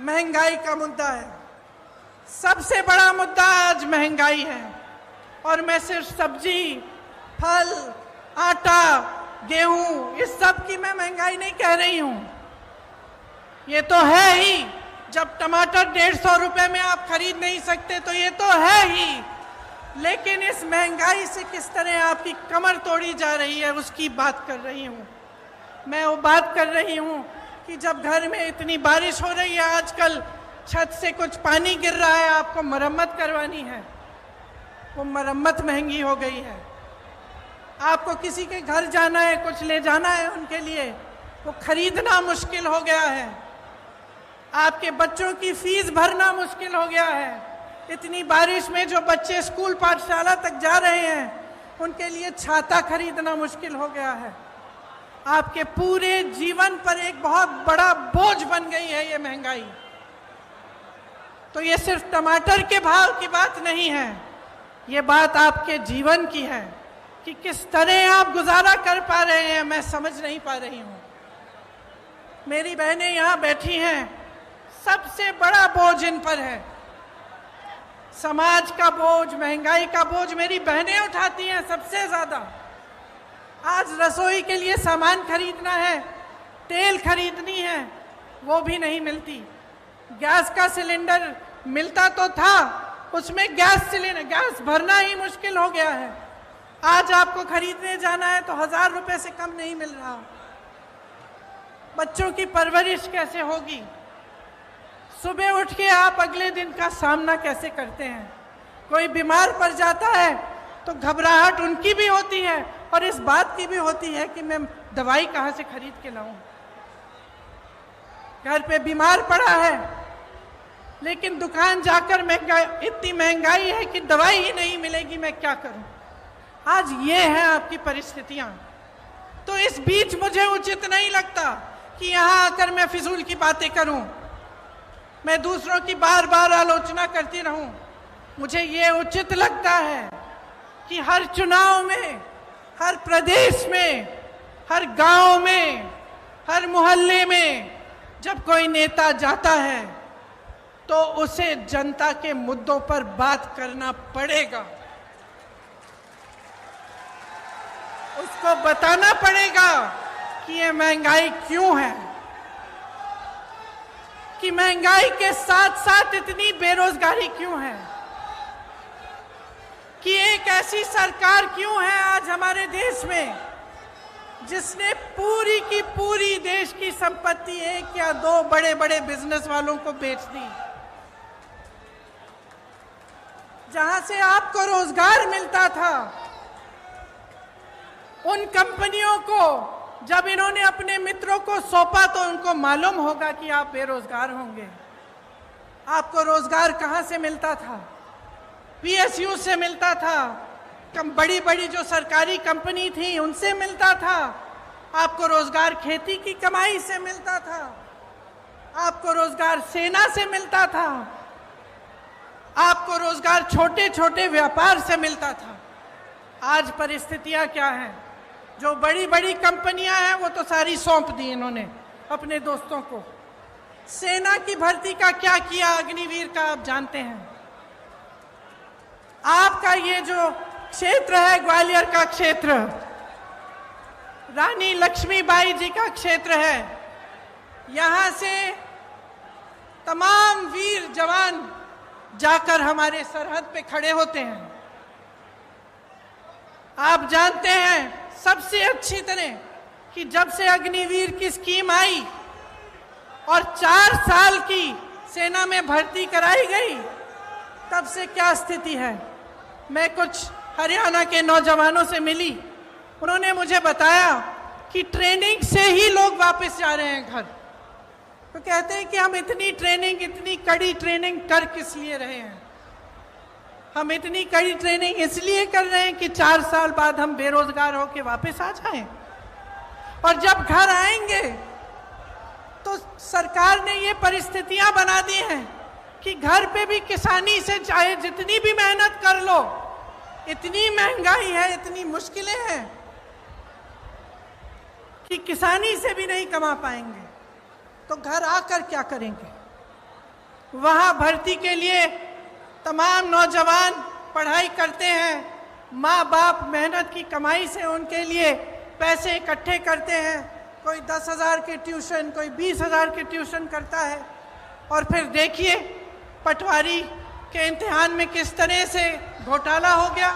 महंगाई का मुद्दा है। सबसे बड़ा मुद्दा आज महंगाई है। और मैं सिर्फ सब्जी, फल, आटा, गेहूं, इस सब की मैं महंगाई नहीं कह रही हूं। ये तो है ही, जब टमाटर 150 रुपए में आप खरीद नहीं सकते तो ये तो है ही। लेकिन इस महंगाई से किस तरह आपकी कमर तोड़ी जा रही है उसकी बात कर रही हूं। मैं वो बात कर रही हूं कि जब घर में इतनी बारिश हो रही है, आजकल छत से कुछ पानी गिर रहा है, आपको मरम्मत करवानी है, वो मरम्मत महंगी हो गई है। आपको किसी के घर जाना है, कुछ ले जाना है उनके लिए, वो खरीदना मुश्किल हो गया है। आपके बच्चों की फीस भरना मुश्किल हो गया है। इतनी बारिश में जो बच्चे स्कूल पाठशाला तक जा रहे हैं उनके लिए छाता खरीदना मुश्किल हो गया है। आपके पूरे जीवन पर एक बहुत बड़ा बोझ बन गई है ये महंगाई। तो ये सिर्फ टमाटर के भाव की बात नहीं है, ये बात आपके जीवन की है कि किस तरह आप गुजारा कर पा रहे हैं। मैं समझ नहीं पा रही हूं। मेरी बहनें यहां बैठी हैं, सबसे बड़ा बोझ इन पर है। समाज का बोझ, महंगाई का बोझ मेरी बहनें उठाती हैं सबसे ज्यादा। आज रसोई के लिए सामान खरीदना है, तेल खरीदनी है, वो भी नहीं मिलती। गैस का सिलेंडर मिलता तो था, उसमें गैस भरना ही मुश्किल हो गया है। आज आपको खरीदने जाना है तो 1000 रुपए से कम नहीं मिल रहा। बच्चों की परवरिश कैसे होगी? सुबह उठ के आप अगले दिन का सामना कैसे करते हैं? कोई बीमार पड़ जाता है तो घबराहट उनकी भी होती है और इस बात की भी होती है कि मैं दवाई कहाँ से खरीद के लाऊं। घर पे बीमार पड़ा है लेकिन दुकान जाकर इतनी महंगाई है कि दवाई ही नहीं मिलेगी, मैं क्या करूं? आज ये है आपकी परिस्थितियां। तो इस बीच मुझे उचित नहीं लगता कि यहां आकर मैं फिजूल की बातें करूं, मैं दूसरों की बार बार आलोचना करती रहूं। मुझे ये उचित लगता है कि हर चुनाव में, हर प्रदेश में, हर गांव में, हर मोहल्ले में जब कोई नेता जाता है तो उसे जनता के मुद्दों पर बात करना पड़ेगा। उसको बताना पड़ेगा कि ये महंगाई क्यों है, कि महंगाई के साथ साथ इतनी बेरोजगारी क्यों है, कि एक ऐसी सरकार क्यों है आज हमारे देश में जिसने पूरी की पूरी देश की संपत्ति 1 या 2 बड़े बड़े बिजनेस वालों को बेच दी। जहां से आपको रोजगार मिलता था, उन कंपनियों को जब इन्होंने अपने मित्रों को सौंपा तो उनको मालूम होगा कि आप बेरोजगार होंगे। आपको रोजगार कहां से मिलता था? पीएसयू से मिलता था, बड़ी बड़ी जो सरकारी कंपनी थी उनसे मिलता था। आपको रोजगार खेती की कमाई से मिलता था, आपको रोजगार सेना से मिलता था, आपको रोजगार छोटे छोटे व्यापार से मिलता था। आज परिस्थितियां क्या हैं? जो बड़ी बड़ी कंपनियां हैं वो तो सारी सौंप दी इन्होंने अपने दोस्तों को। सेना की भर्ती का क्या किया अग्निवीर का आप जानते हैं। आपका ये जो क्षेत्र है, ग्वालियर का क्षेत्र, रानी लक्ष्मीबाई जी का क्षेत्र है, यहां से तमाम वीर जवान जाकर हमारे सरहद पे खड़े होते हैं। आप जानते हैं सबसे अच्छी तरह कि जब से अग्निवीर की स्कीम आई और 4 साल की सेना में भर्ती कराई गई, तब से क्या स्थिति है। मैं कुछ हरियाणा के नौजवानों से मिली, उन्होंने मुझे बताया कि ट्रेनिंग से ही लोग वापस जा रहे हैं घर। तो कहते हैं कि हम इतनी ट्रेनिंग, इतनी कड़ी ट्रेनिंग कर किस लिए रहे हैं? हम इतनी कड़ी ट्रेनिंग इसलिए कर रहे हैं कि 4 साल बाद हम बेरोजगार होकर वापस आ जाएं। और जब घर आएंगे तो सरकार ने ये परिस्थितियां बना दी हैं कि घर पे भी किसानी से चाहे जितनी भी मेहनत कर लो, इतनी महंगाई है, इतनी मुश्किलें हैं कि किसानी से भी नहीं कमा पाएंगे। तो घर आकर क्या करेंगे? वहाँ भर्ती के लिए तमाम नौजवान पढ़ाई करते हैं, माँ बाप मेहनत की कमाई से उनके लिए पैसे इकट्ठे करते हैं, कोई 10,000 के ट्यूशन, कोई 20,000 के ट्यूशन करता है, और फिर देखिए पटवारी के इम्तिहान में किस तरह से घोटाला हो गया।